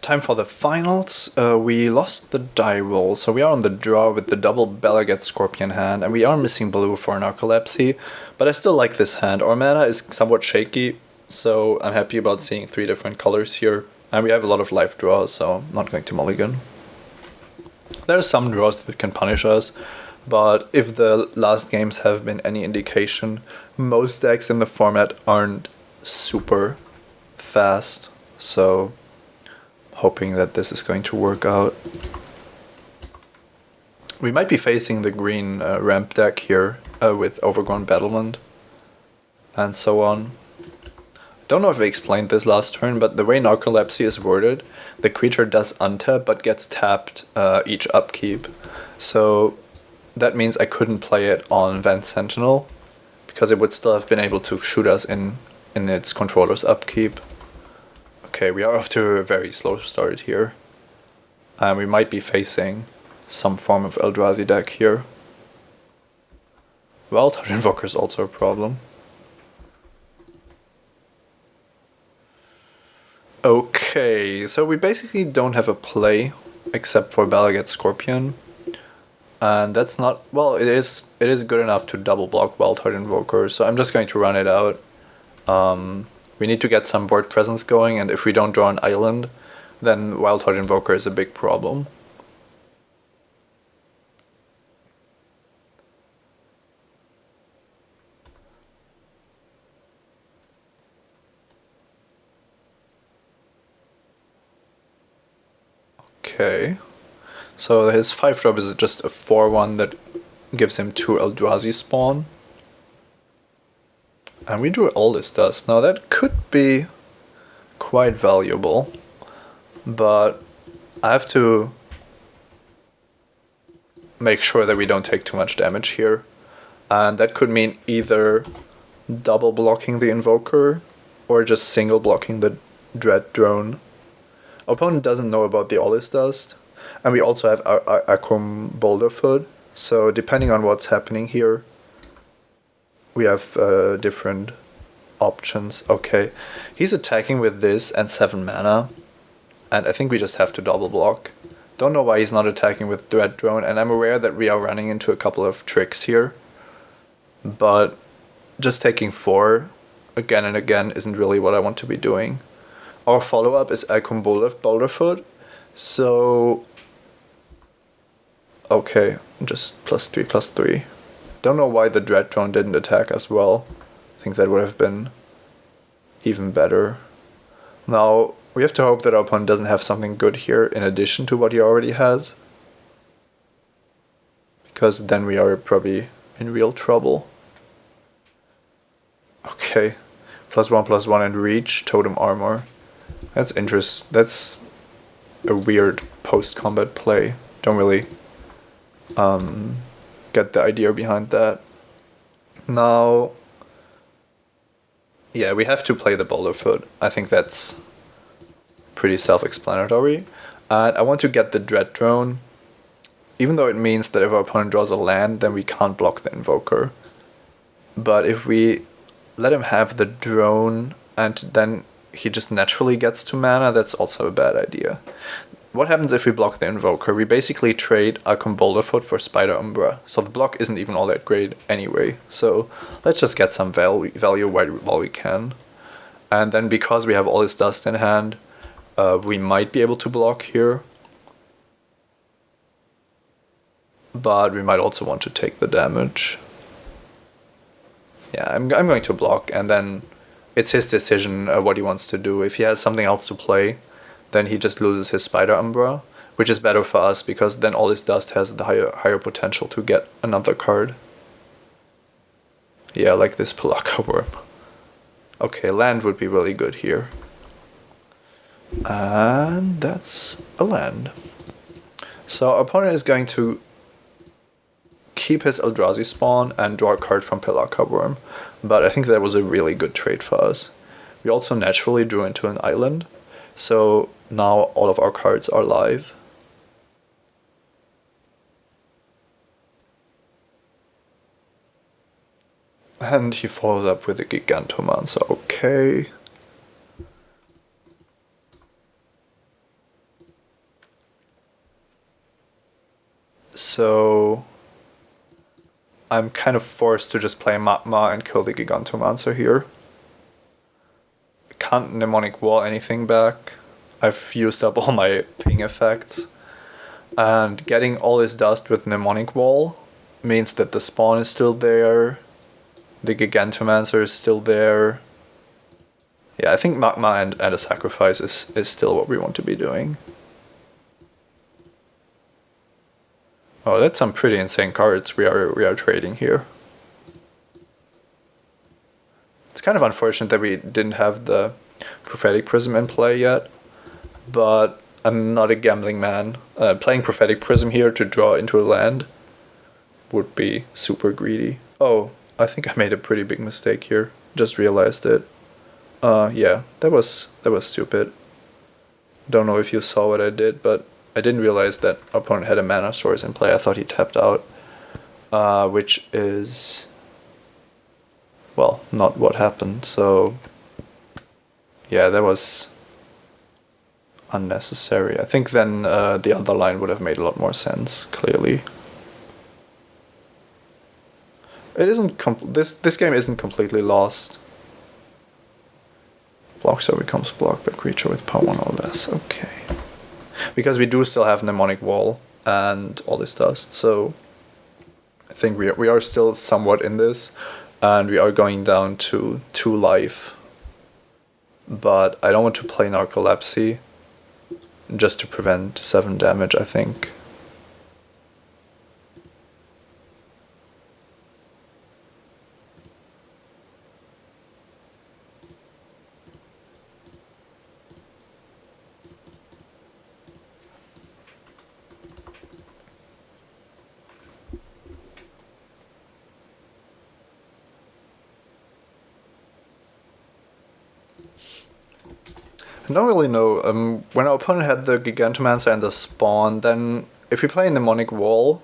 time for the finals. We lost the die roll, so we are on the draw with the double Belaget Scorpion hand, and we are missing blue for Narcolepsy, but I still like this hand. Our mana is somewhat shaky, so I'm happy about seeing 3 different colors here, and we have a lot of life draws, so I'm not going to mulligan. There are some draws that can punish us, but if the last games have been any indication, most decks in the format aren't super fast, so hoping that this is going to work out. We might be facing the green ramp deck here with Overgrown Battlement and so on. Don't know if I explained this last turn, but the way Narcolepsy is worded, the creature does untap but gets tapped each upkeep. So that means I couldn't play it on Vent Sentinel because it would still have been able to shoot us in its controller's upkeep. Okay, we are off to a very slow start here. We might be facing some form of Eldrazi deck here. Well, Touch Invoker is also a problem. Okay, so we basically don't have a play except for Belaget Scorpion. And that's not, well, it is good enough to double block Wildheart Invoker, so I'm just going to run it out. We need to get some board presence going, and if we don't draw an island, then Wildheart Invoker is a big problem. Okay, so his 5-drop is just a 4/1 that gives him 2 Eldrazi spawn. And we drew all this dust. Now that could be quite valuable, but I have to make sure that we don't take too much damage here. And that could mean either double blocking the Invoker or just single blocking the Dread Drone. Our opponent doesn't know about the Ollis Dust, and we also have Akum Boulderfoot, so depending on what's happening here, we have different options. Okay, he's attacking with this and 7 mana, and I think we just have to double block. Don't know why he's not attacking with Dread Drone, and I'm aware that we are running into a couple of tricks here, but just taking 4 again and again isn't really what I want to be doing. Our follow-up is Akum Boulderfoot, so okay, just +3/+3. Don't know why the Dread Drone didn't attack as well. I think that would have been even better. Now, we have to hope that our opponent doesn't have something good here in addition to what he already has, because then we are probably in real trouble. Okay, +1/+1 and reach, totem armor. That's interesting. That's a weird post-combat play. Don't really get the idea behind that. Now, yeah, we have to play the Boulderfoot. I think that's pretty self-explanatory. And I want to get the Dread Drone, even though it means that if our opponent draws a land, then we can't block the Invoker. But if we let him have the drone and then he just naturally gets to mana, that's also a bad idea. What happens if we block the Invoker? We basically trade Akum Boulderfoot for Spider Umbra, so the block isn't even all that great anyway. So let's just get some value while we can. And then because we have all this dust in hand, we might be able to block here. But we might also want to take the damage. Yeah, I'm going to block, and then it's his decision what he wants to do. If he has something else to play, then he just loses his Spider Umbra, which is better for us because then all this dust has the higher potential to get another card. Yeah, like this Pelaka Worm. Okay, land would be really good here. And that's a land. So our opponent is going to keep his Eldrazi spawn and draw a card from Pelaka Worm, but I think that was a really good trade for us. We also naturally drew into an island, so now all of our cards are live. And he follows up with a Gigantomancer, okay. So I'm kind of forced to just play Magma and kill the Gigantomancer here. Can't Mnemonic Wall anything back. I've used up all my ping effects. And getting all this dust with Mnemonic Wall means that the spawn is still there. The Gigantomancer is still there. Yeah, I think Magma and a sacrifice is still what we want to be doing. Oh, that's some pretty insane cards we are trading here. It's kind of unfortunate that we didn't have the Prophetic Prism in play yet, but I'm not a gambling man. Playing Prophetic Prism here to draw into a land would be super greedy. Oh, I think I made a pretty big mistake here. Just realized it. Yeah, that was stupid. Don't know if you saw what I did, but I didn't realize that our opponent had a mana source in play. I thought he tapped out, which is, well, not what happened. So yeah, that was unnecessary. I think then the other line would have made a lot more sense, clearly. It isn't this game isn't completely lost. Block so becomes blocked by creature with power 1 or less. Okay. Because we do still have Mnemonic Wall and all this dust, so I think we are still somewhat in this, and we are going down to 2 life. But I don't want to play Narcolepsy just to prevent 7 damage, I think. I don't really know. When our opponent had the Gigantomancer and the spawn, then if we play Mnemonic Wall,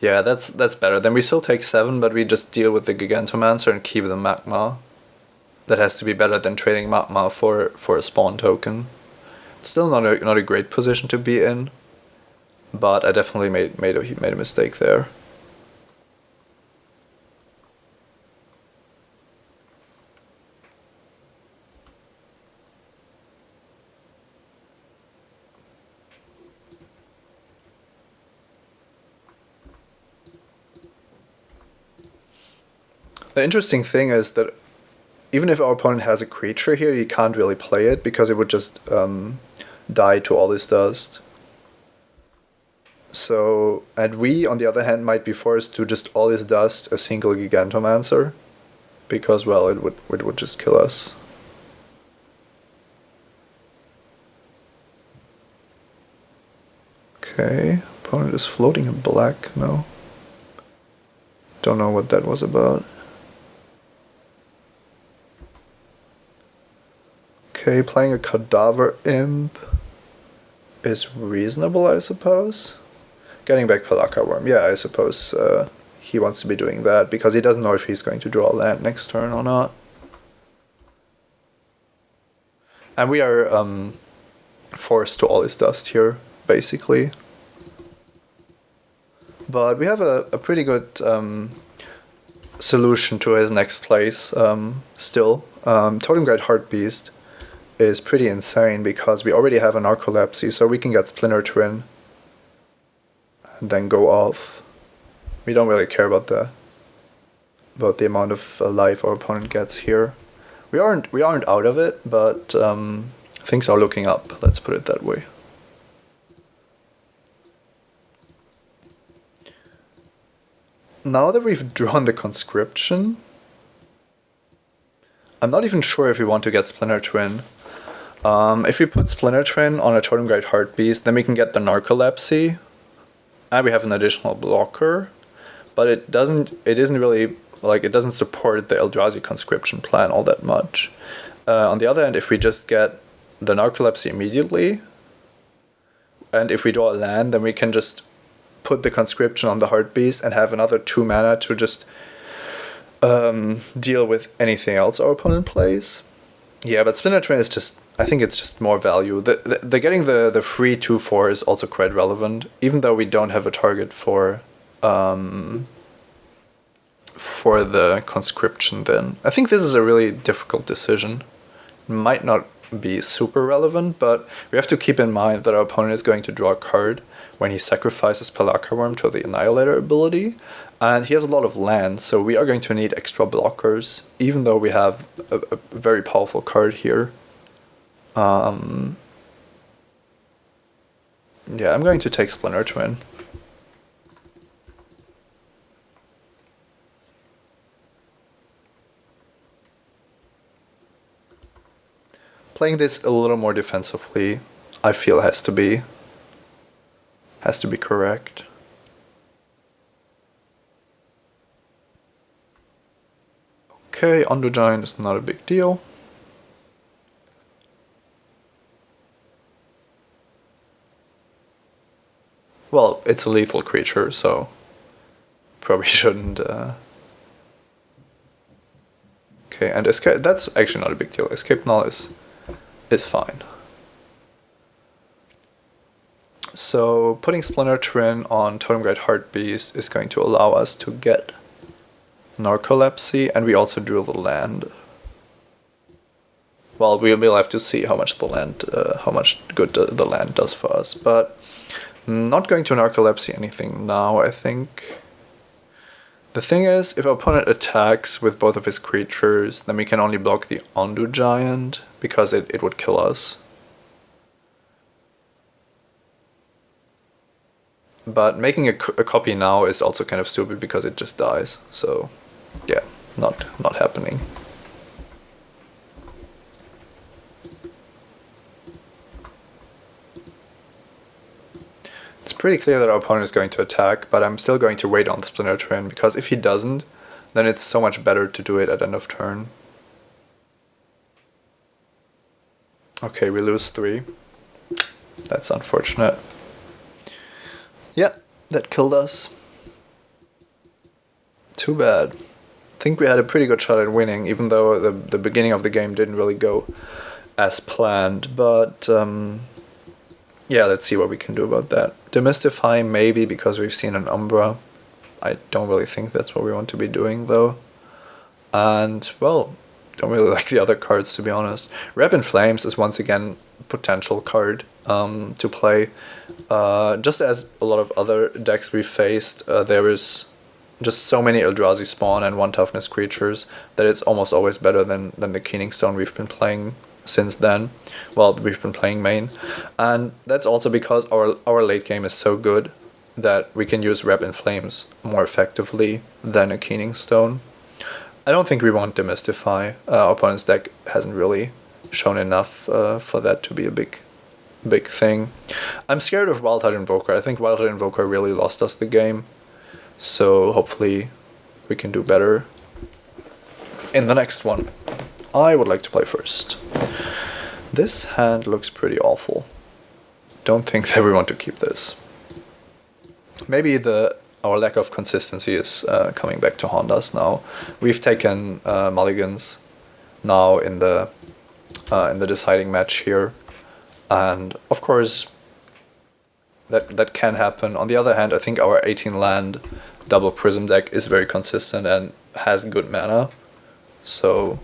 yeah, that's better. Then we still take 7, but we just deal with the Gigantomancer and keep the Magma. That has to be better than trading Magma for a spawn token. It's still not a great position to be in, but I definitely made a mistake there. The interesting thing is that even if our opponent has a creature here, you can't really play it because it would just die to all this dust. So, and we, on the other hand, might be forced to just all this dust a single Gigantomancer because, well, it would just kill us. Okay, opponent is floating in black, no. Don't know what that was about. Okay, playing a Cadaver Imp is reasonable, I suppose. Getting back Palaka Worm, yeah, I suppose he wants to be doing that because he doesn't know if he's going to draw a land next turn or not. And we are forced to all his dust here, basically. But we have a pretty good solution to his next place still. Totem Guide Heartbeast is pretty insane because we already have a Narcolepsy, so we can get Splinter Twin and then go off. We don't really care about the amount of life our opponent gets here. We aren't out of it, but things are looking up. Let's put it that way. Now that we've drawn the Conscription, I'm not even sure if we want to get Splinter Twin. If we put Splinter Twin on a Totem Guide Heartbeast, then we can get the Narcolepsy, and we have an additional blocker, but it doesn't support the Eldrazi Conscription plan all that much. On the other hand, if we just get the Narcolepsy immediately, and if we draw a land, then we can just put the Conscription on the Heartbeast and have another 2 mana to just deal with anything else our opponent plays. Yeah, but Splinter Twin is just, I think it's just more value. The getting the free 2/4 is also quite relevant, even though we don't have a target for the conscription. Then I think this is a really difficult decision. Might not be super relevant, but we have to keep in mind that our opponent is going to draw a card when he sacrifices Pelaka Worm to the Annihilator ability, and he has a lot of land, so we are going to need extra blockers, even though we have a very powerful card here. Yeah, I'm going to take Splinter Twin. Playing this a little more defensively, I feel has to be correct. Okay, Undo Giant is not a big deal. Well, it's a lethal creature, so probably shouldn't. Okay, and escape. That's actually not a big deal. Escape Null is fine. So putting Splinter Twin on Totem Great Heartbeast is going to allow us to get Narcolepsy, and we also drew the land. Well, we'll have to see how much how much good the land does for us, but not going to Narcolepsy anything now, I think. The thing is, if our opponent attacks with both of his creatures, then we can only block the Undo Giant, because it would kill us. But making a copy now is also kind of stupid because it just dies, so yeah, not happening. It's pretty clear that our opponent is going to attack, but I'm still going to wait on the Splinter Twin, because if he doesn't, then it's so much better to do it at end of turn. Okay, we lose 3. That's unfortunate. Yeah, that killed us. Too bad. I think we had a pretty good shot at winning, even though the beginning of the game didn't really go as planned, but yeah, let's see what we can do about that. Demystify, maybe, because we've seen an Umbra. I don't really think that's what we want to be doing, though. And, well, don't really like the other cards, to be honest. Rep in Flames is once again a potential card to play. Just as a lot of other decks we've faced, there is just so many Eldrazi spawn and 1 toughness creatures that it's almost always better than the Keening Stone we've been playing since then. Well, we've been playing main, and that's also because our late game is so good that we can use Rep in Flames more effectively than a Keening Stone. I don't think we want Demystify. Our opponent's deck hasn't really shown enough for that to be a big thing. I'm scared of Wildheart Invoker. I think Wildheart Invoker really lost us the game, so hopefully we can do better in the next one. I would like to play first. This hand looks pretty awful. Don't think that we want to keep this. Maybe our lack of consistency is coming back to haunt us now. We've taken mulligans now in the deciding match here, and of course that can happen. On the other hand, I think our 18 land double prism deck is very consistent and has good mana, so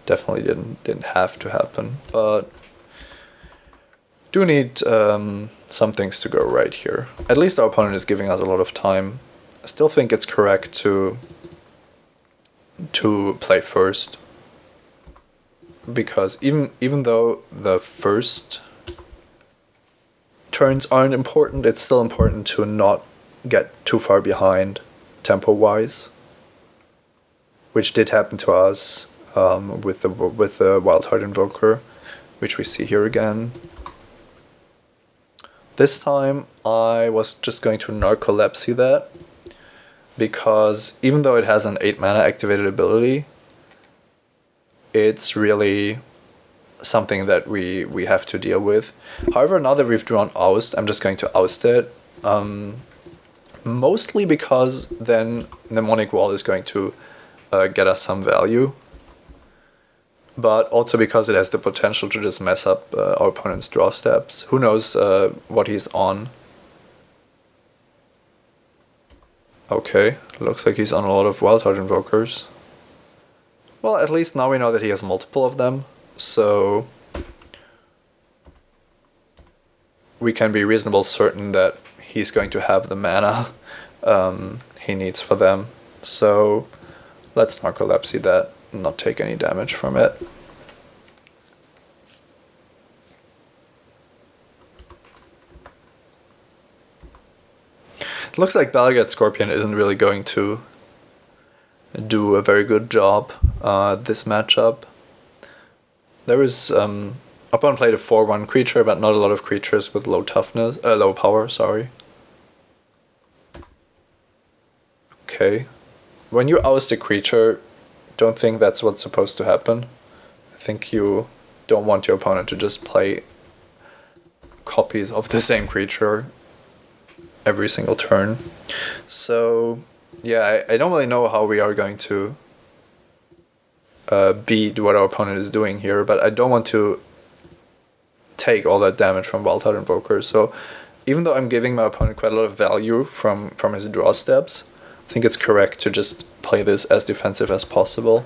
definitely didn't have to happen, but do need some things to go right here. At least our opponent is giving us a lot of time. I still think it's correct to play first, because even though the first turns aren't important, it's still important to not get too far behind tempo-wise, which did happen to us with the Wildheart Invoker, which we see here again. This time I was just going to Narcolepsy that, because even though it has an 8 mana activated ability, it's really something that we have to deal with. However, now that we've drawn Oust, I'm just going to Oust it. Mostly because then Mnemonic Wall is going to get us some value. but also because it has the potential to just mess up our opponent's draw steps. Who knows what he's on. Okay, looks like he's on a lot of Wild Heart Invokers. Well, at least now we know that he has multiple of them, so we can be reasonably certain that he's going to have the mana he needs for them. So let's Narcolepsy that and not take any damage from it. It looks like Balagad Scorpion isn't really going to do a very good job this matchup. There is opponent played a 4/1 creature, but not a lot of creatures with low toughness, low power. Sorry. Okay, when you oust a creature, don't think that's what's supposed to happen. I think you don't want your opponent to just play copies of the same creature every single turn. So yeah, I don't really know how we are going to beat what our opponent is doing here, but I don't want to take all that damage from Wild Heart Invoker. So even though I'm giving my opponent quite a lot of value from his draw steps, I think it's correct to just play this as defensive as possible.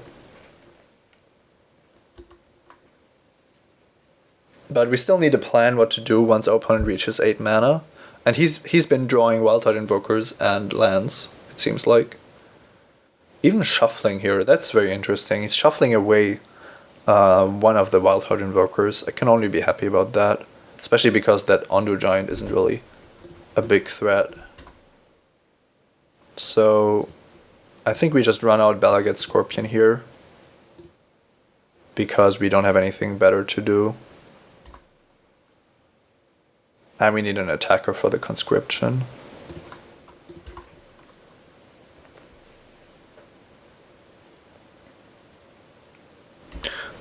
But we still need to plan what to do once our opponent reaches 8 mana. And he's been drawing Wild Heart Invokers and lands, it seems like. Even shuffling here, that's very interesting. He's shuffling away one of the Wild Heart Invokers. I can only be happy about that. Especially because that Ondu Giant isn't really a big threat. So I think we just run out Balagad Scorpion here. Because we don't have anything better to do. And we need an attacker for the conscription.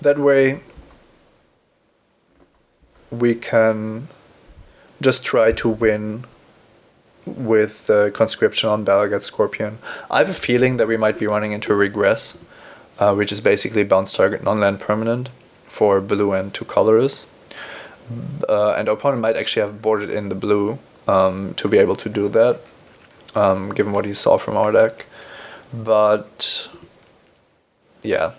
That way we can just try to win with the conscription on Balagad Scorpion. I have a feeling that we might be running into a regress, which is basically bounce target non-land permanent for blue and 2 colorless. And our opponent might actually have boarded in the blue to be able to do that, given what he saw from our deck. But yeah,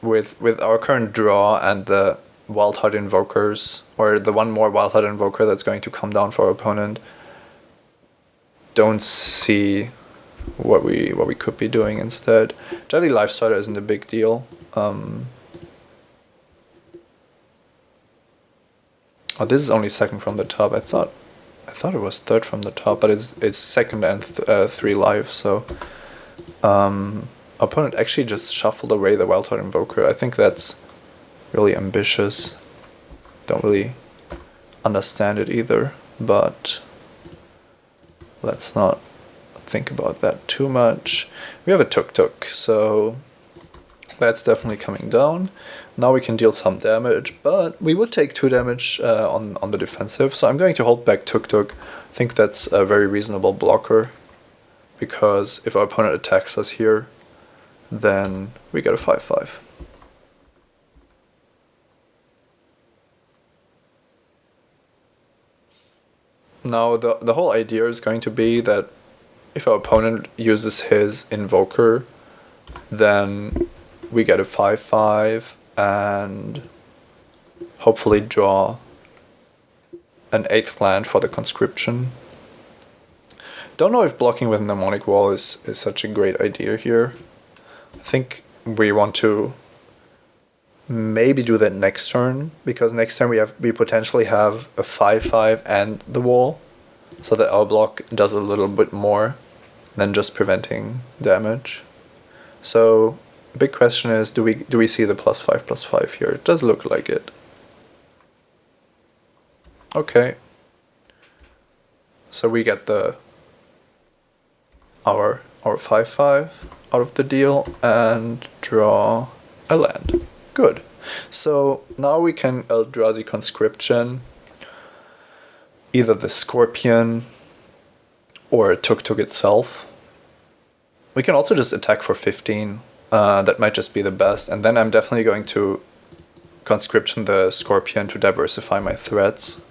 with our current draw and the Wild Heart Invokers, or the one more Wild Heart Invoker that's going to come down for our opponent, don't see what we could be doing instead. Jelly Lifestarter isn't a big deal. Oh, this is only second from the top. I thought it was third from the top, but it's second and 3 life. So opponent actually just shuffled away the Wild Heart Invoker. I think that's really ambitious. Don't really understand it either, but let's not think about that too much. We have a Tuk, so that's definitely coming down. Now we can deal some damage, but we would take 2 damage on the defensive, so I'm going to hold back Tuk. I think that's a very reasonable blocker, because if our opponent attacks us here, then we get a 5/5. Now the whole idea is going to be that if our opponent uses his Invoker, then we get a 5/5 and hopefully draw an 8th land for the conscription. Don't know if blocking with Mnemonic Wall is such a great idea here. I think we want to maybe do that next turn, because next turn we potentially have a 5/5 and the wall, so that our block does a little bit more than just preventing damage. So big question is, do we see the +5/+5 here? It does look like it. Okay. So we get our 5/5 out of the deal and draw a land. Good. So now we can Eldrazi Conscription either the Scorpion or Tuk itself. We can also just attack for 15 That might just be the best. And then I'm definitely going to Conscription the Scorpion to diversify my threats.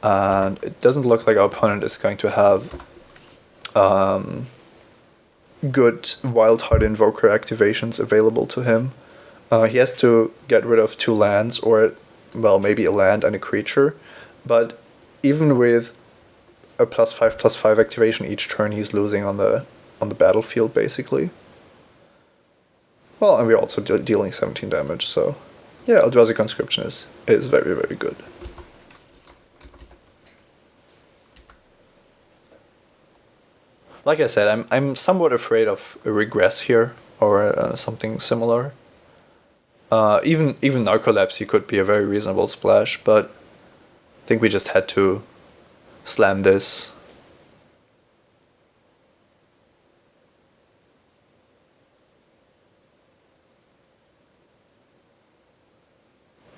And it doesn't look like our opponent is going to have good Wild Heart Invoker activations available to him. He has to get rid of 2 lands, or, well, maybe a land and a creature. But even with a +5/+5 activation each turn, he's losing on the battlefield, basically. Well, and we're also dealing 17 damage, so yeah, Eldrazi Conscription is very, very good. Like I said, I'm somewhat afraid of a regress here, or something similar. Even Narcolepsy could be a very reasonable splash, but I think we just had to slam this.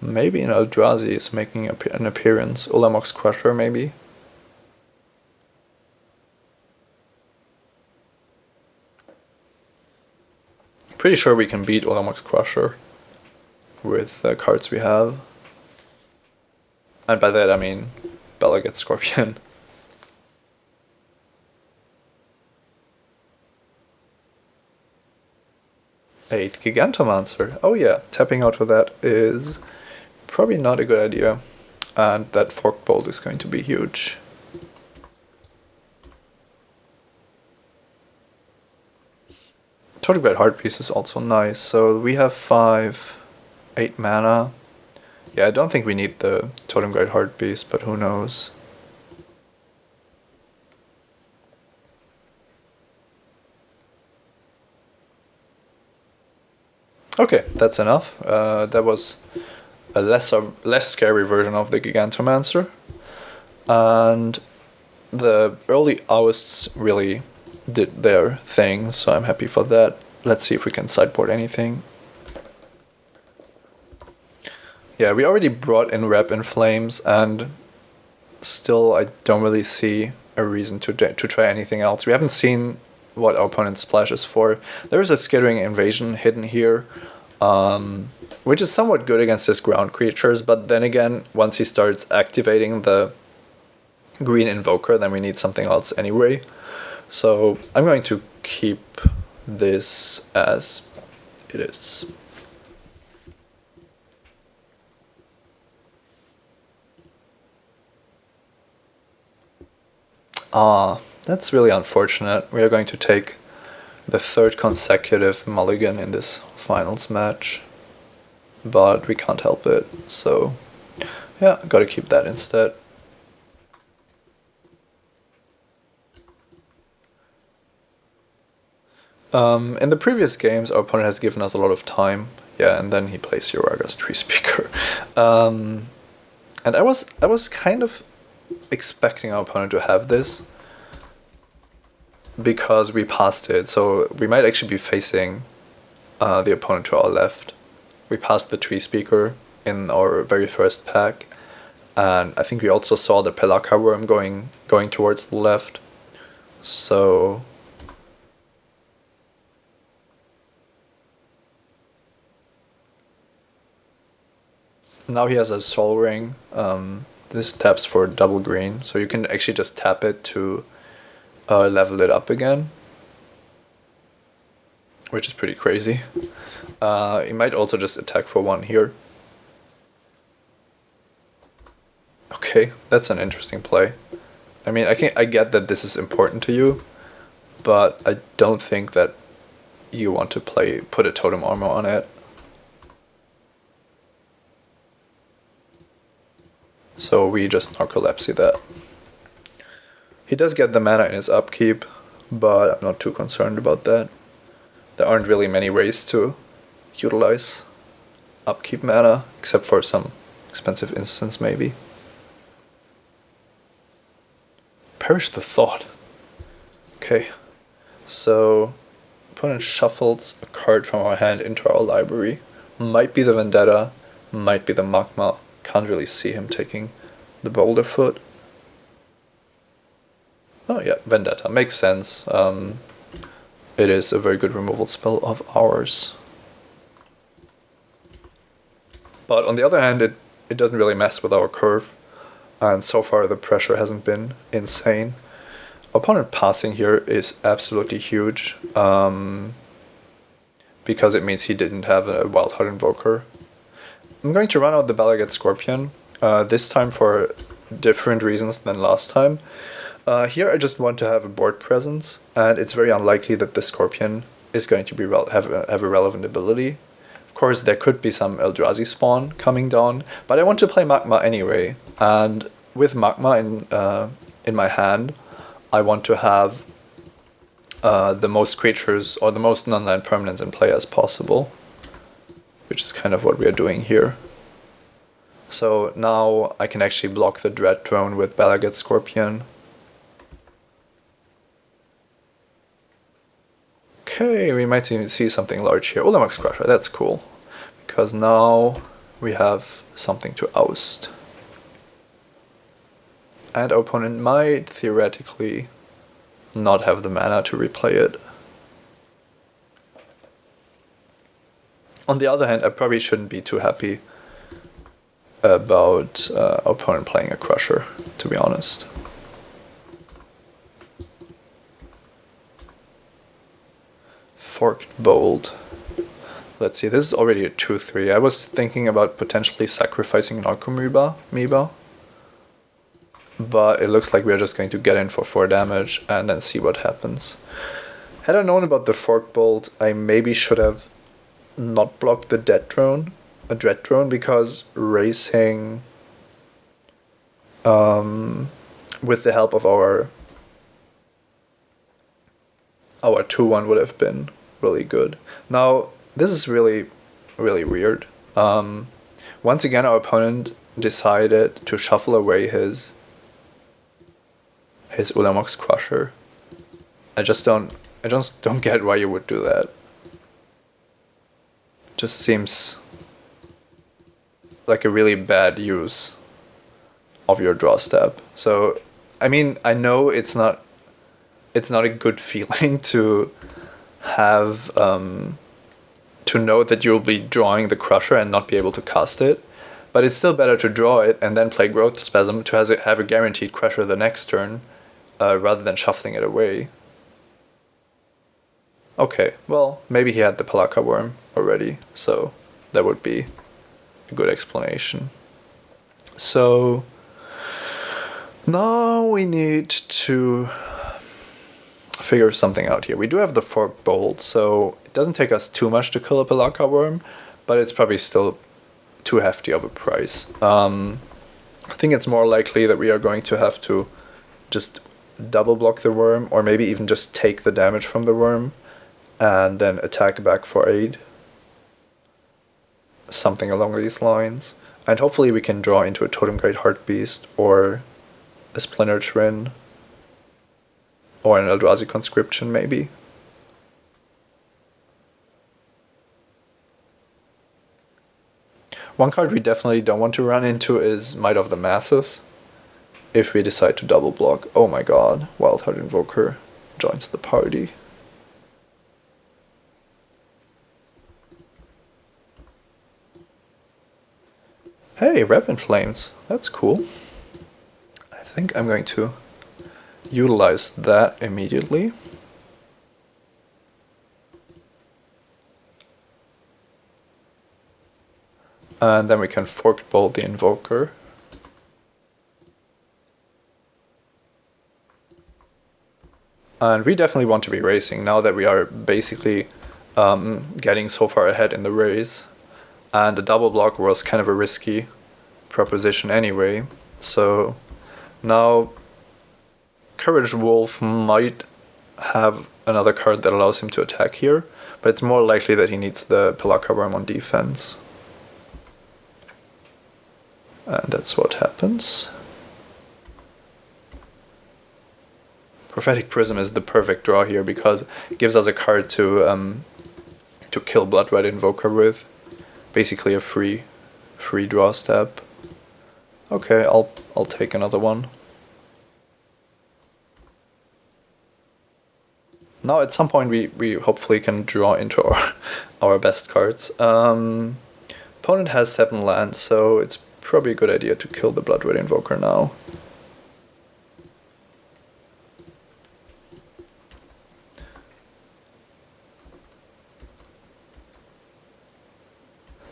Maybe an Eldrazi is making an appearance. Ulamog's Crusher, maybe. Pretty sure we can beat Ulamog's Crusher with the cards we have. And by that I mean Bella gets Scorpion. 8 Gigantomancer. Oh yeah, tapping out with that is probably not a good idea. And that Fork Bolt is going to be huge. Totem Great Heartpiece is also nice. So we have 8 mana. Yeah, I don't think we need the Totem Great Heartpiece, but who knows. Okay, that's enough. That was a less scary version of the Gigantomancer. And the early Owists really did their thing, so I'm happy for that. Let's see if we can sideboard anything. Yeah, we already brought in Wrap in Flames, and still I don't really see a reason to try anything else. We haven't seen what our opponent's splash is for. There's a Skittering Invasion hidden here, which is somewhat good against his ground creatures, but then again, once he starts activating the green Invoker, then we need something else anyway. So I'm going to keep this as it is. That's really unfortunate. We are going to take the 3rd consecutive mulligan in this finals match, but we can't help it, so yeah, gotta keep that instead. In the previous games, our opponent has given us a lot of time. Yeah, and then he plays Uraga's Tree Speaker. And I was kind of expecting our opponent to have this, because we passed it, so we might actually be facing the opponent to our left. We passed the Tree Speaker in our very first pack, and I think we also saw the Pelaka Worm going towards the left. So now he has a Soul Ring. This taps for double green, so you can actually just tap it to level it up again, which is pretty crazy. He might also just attack for 1 here. Okay, that's an interesting play. I mean, I get that this is important to you, but I don't think that you want to put a Totem Armor on it. So we just Narcolepsy that. He does get the mana in his upkeep, but I'm not too concerned about that. There aren't really many ways to utilize upkeep mana, except for some expensive instants maybe. Perish the Thought. Okay, so opponent shuffles a card from our hand into our library. Might be the Vendetta, might be the Magma. Can't really see him taking the Boulderfoot. Oh yeah, Vendetta makes sense. it is a very good removal spell of ours. But on the other hand, it doesn't really mess with our curve, and so far the pressure hasn't been insane. Opponent passing here is absolutely huge, because it means he didn't have a Wild Heart Invoker. I'm going to run out the Balagat Scorpion, this time for different reasons than last time. Here I just want to have a board presence, and it's very unlikely that the Scorpion is going to be have a relevant ability. Of course, there could be some Eldrazi spawn coming down, but I want to play Magma anyway, and with Magma in my hand, I want to have the most creatures or the most non-land permanents in play as possible, which is kind of what we are doing here. So now I can actually block the Dread Drone with Balagat Scorpion. Okay, we might see something large here. Ulamog's Crusher, that's cool. Because now we have something to oust. And our opponent might theoretically not have the mana to replay it. On the other hand, I probably shouldn't be too happy about our opponent playing a Crusher, to be honest. Forked Bolt. Let's see, this is already a 2-3. I was thinking about potentially sacrificing an Archamoeba, but it looks like we are just going to get in for 4 damage and then see what happens. Had I known about the Forked Bolt, I maybe should have not blocked the Dread Drone, because racing with the help of our 2-1 would have been really good. Now, this is really, really weird. Once again, our opponent decided to shuffle away his Ulamog's Crusher. I just don't get why you would do that. Just seems like a really bad use of your draw step. So, I mean, I know it's not a good feeling to have to know that you'll be drawing the Crusher and not be able to cast it, but it's still better to draw it and then play Growth Spasm to have a guaranteed Crusher the next turn, rather than shuffling it away. Okay, well, maybe he had the Pelakka Worm already, so that would be a good explanation. So now we need to figure something out here. We do have the Forked Bolt, so it doesn't take us too much to kill a Pelakka Worm, but it's probably still too hefty of a price. I think it's more likely that we are going to have to just double block the worm, or maybe even just take the damage from the worm and then attack back for 8. Something along these lines. And hopefully we can draw into a Totem Great Heartbeast or a Splinter Twin or an Eldrazi Conscription maybe. One card we definitely don't want to run into is Might of the Masses. If we decide to double block, oh my god, Wild Heart Invoker joins the party. Hey, Rapid Flames, that's cool. I think I'm going to utilize that immediately. And then we can Forked Bolt the Invoker. And we definitely want to be racing now that we are basically getting so far ahead in the race. And a double block was kind of a risky proposition anyway. So now Courage Wolf might have another card that allows him to attack here, but it's more likely that he needs the Pelakka Worm on defense. And that's what happens. Prophetic Prism is the perfect draw here because it gives us a card to kill Blood Red Invoker with. Basically a free draw step. Okay, I'll take another one. Now at some point we hopefully can draw into our best cards. Opponent has 7 lands, so it's probably a good idea to kill the Blood Red Invoker now.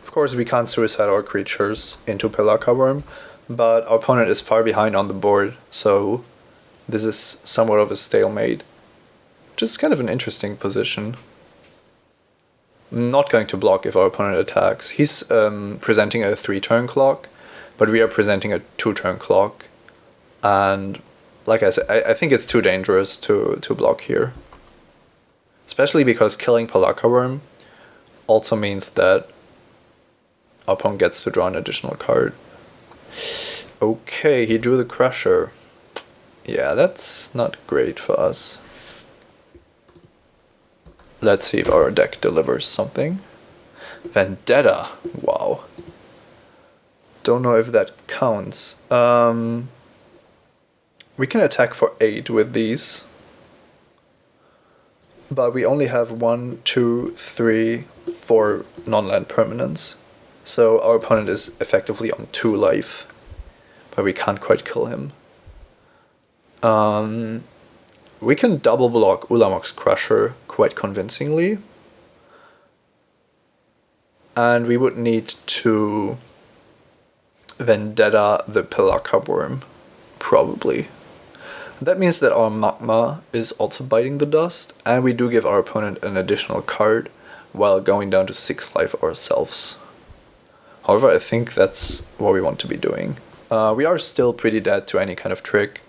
Of course we can't suicide our creatures into Pelakka Worm, but our opponent is far behind on the board, so this is somewhat of a stalemate. Which is kind of an interesting position. I'm not going to block if our opponent attacks. He's presenting a 3-turn clock, but we are presenting a 2-turn clock. And like I said, I think it's too dangerous to block here. Especially because killing Pelakka Worm also means that our opponent gets to draw an additional card. Okay, he drew the Crusher. Yeah, that's not great for us. Let's see if our deck delivers something. Vendetta. Wow. Don't know if that counts. We can attack for 8 with these. But we only have 1, 2, 3, 4 non-land permanents. So our opponent is effectively on 2 life. But we can't quite kill him. We can double block Ulamog's Crusher quite convincingly. And we would need to Vendetta the Pelakka Worm, probably. That means that our Magma is also biting the dust, and we do give our opponent an additional card while going down to 6 life ourselves. However, I think that's what we want to be doing. We are still pretty dead to any kind of trick,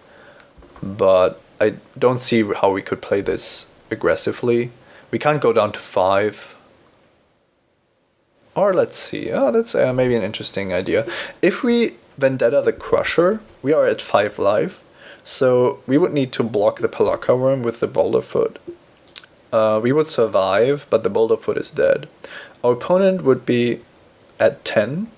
but I don't see how we could play this aggressively. We can't go down to 5. Or let's see, that's maybe an interesting idea. If we Vendetta the Crusher, we are at 5 life, so we would need to block the Pelakka Worm with the Boulderfoot. We would survive, but the Boulderfoot is dead. Our opponent would be at 10,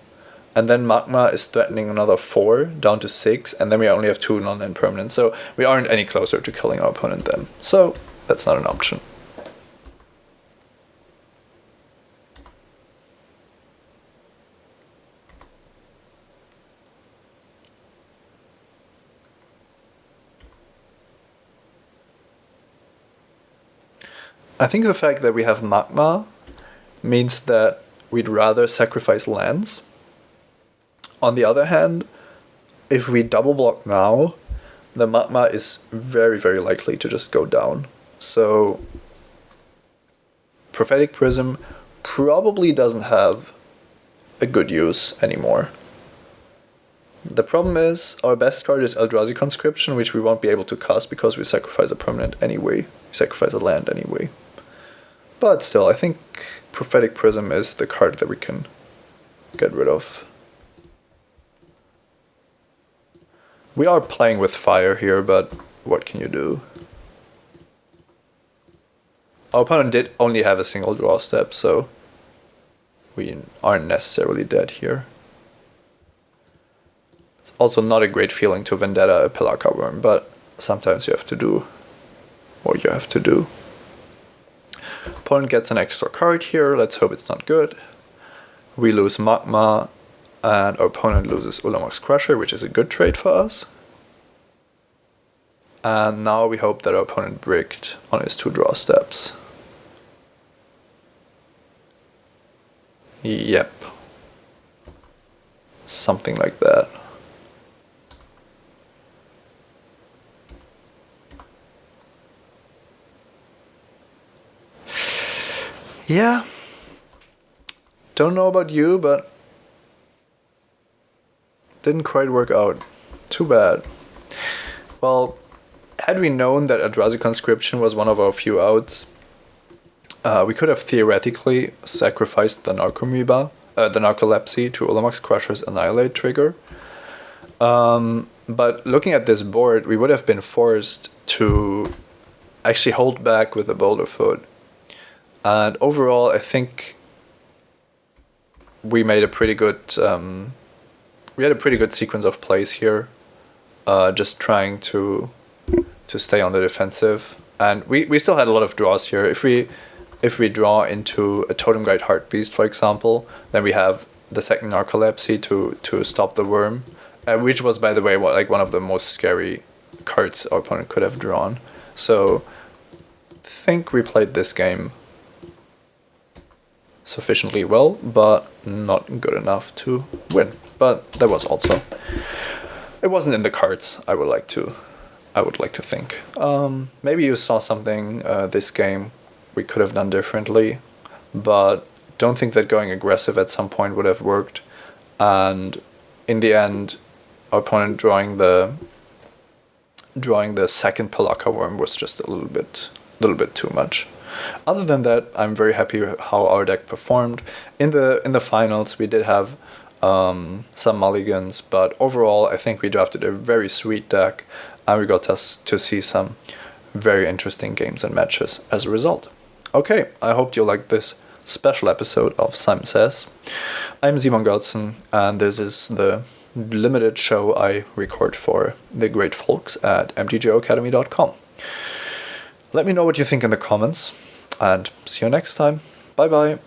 and then Magma is threatening another 4, down to 6, and then we only have 2 non-land permanents, so we aren't any closer to killing our opponent then. So, that's not an option. I think the fact that we have Magma means that we'd rather sacrifice lands. On the other hand, if we double block now, the Magma is very, very likely to just go down. So Prophetic Prism probably doesn't have a good use anymore. The problem is our best card is Eldrazi Conscription, which we won't be able to cast because we sacrifice a permanent anyway. We sacrifice a land anyway. But still, I think Prophetic Prism is the card that we can get rid of. We are playing with fire here, but what can you do? Our opponent did only have a single draw step, so we aren't necessarily dead here. It's also not a great feeling to Vendetta a Pelakka Worm, but sometimes you have to do what you have to do. Opponent gets an extra card here, let's hope it's not good. We lose Magma, and our opponent loses Ulamog's Crusher, which is a good trade for us. And now we hope that our opponent bricked on his 2 draw steps. Yep. Something like that. Yeah. Don't know about you, but didn't quite work out. Too bad. Well, had we known that Eldrazi Conscription was one of our few outs, we could have theoretically sacrificed the Narcolepsy to Ulamog's Crusher's Annihilate trigger. But looking at this board, we would have been forced to actually hold back with the Boulderfoot. And overall, I think we made a pretty good we had a pretty good sequence of plays here, just trying to stay on the defensive. And we still had a lot of draws here. If we draw into a Totem Guide Heartbeast, for example, then we have the second Narcolepsy to stop the worm, which was, by the way, like one of the most scary cards our opponent could have drawn. So I think we played this game sufficiently well, but not good enough to win. But that was also, it wasn't in the cards. I would like to think. Maybe you saw something this game we could have done differently, but don't think that going aggressive at some point would have worked. And in the end, our opponent drawing the second Pelakka worm was just a little bit too much. Other than that, I'm very happy how our deck performed. In the finals, we did have some mulligans, but overall, I think we drafted a very sweet deck, and we got to see some very interesting games and matches as a result. Okay, I hope you liked this special episode of Simon Says. I'm Simon Götzen, and this is the limited show I record for the great folks at mtgoacademy.com. Let me know what you think in the comments, and see you next time. Bye bye.